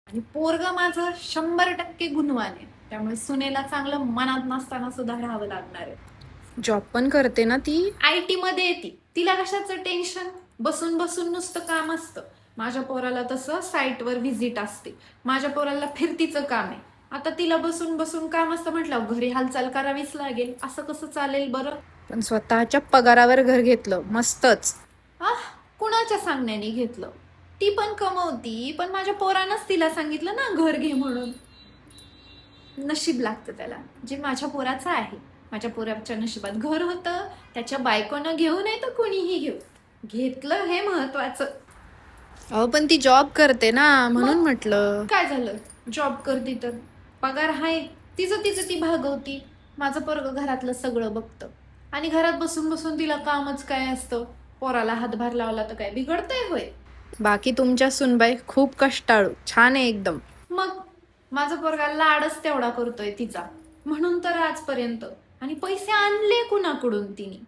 आणि पोरग माझं 100% गुणवान आहे, त्यामुळे सुनेला चांगलं मनात नसताना सुद्धा राहावं लागणार आहे. जॉब पण करते ना ती? IT मध्ये येते, तिला कशाचं टेन्शन, बसून बसून नुसतं काम असतं. माझ्या पोराला तसं साईटवर व्हिजिट असते, माझ्या पोराला फिरतीचं काम आहे. आता तिला बसून बसून काम असतं म्हटलं घरी हालचाल करावीच लागेल, असं कसं चालेल बरं? पण स्वतःच्या पगारावर घर घेतलं, मस्तच. कुणाच्या सांगण्याने घेतलं? ती पण कमवती, पण माझ्या पोरानंच तिला सांगितलं ना घर घे म्हणून. नशीब लागतं त्याला जे माझ्या पोराचं आहे. माझ्या पोराच्या नशिबात घर होतं, त्याच्या बायकोनं घेऊ नये तर कोणीही घेऊ, घेतलं हे महत्वाचं. अहो पण ती जॉब करते ना, म्हणून म्हटलं. काय झालं, जॉब करती तर पगार आहे, तिचं तिचं ती भागवती. माझं पोरग घरातलं सगळं बघतं, आणि घरात बसून बसून तिला कामच काय असतं. पोराला हातभार लावला तर काय बिघडतंय होय? बाकी तुमच्या सुनबाई खूप कष्टाळू, छान आहे एकदम. मग माझा पोरगा लाडच तेवढा करतोय तिचा, म्हणून तर आजपर्यंत. आणि पैसे आणले कुणाकडून तिने?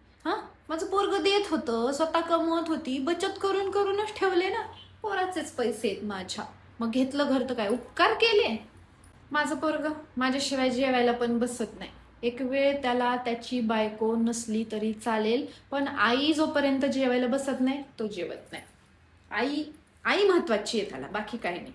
माझं पोरग देत होतं, स्वतः कमवत होती, बचत करून करूनच ठेवले ना. पोराचेच पैसे आहेत माझ्या, मग घेतलं घर तर काय उपकार केले? माझं पोरग माझ्याशिवाय जेवायला पण बसत नाही. एक वेळ त्याला त्याची बायको नसली तरी चालेल, पण आई जोपर्यंत जेवायला बसत नाही तो जेवत नाही. आई आई महत्वाची आहे त्याला, बाकी काही नाही.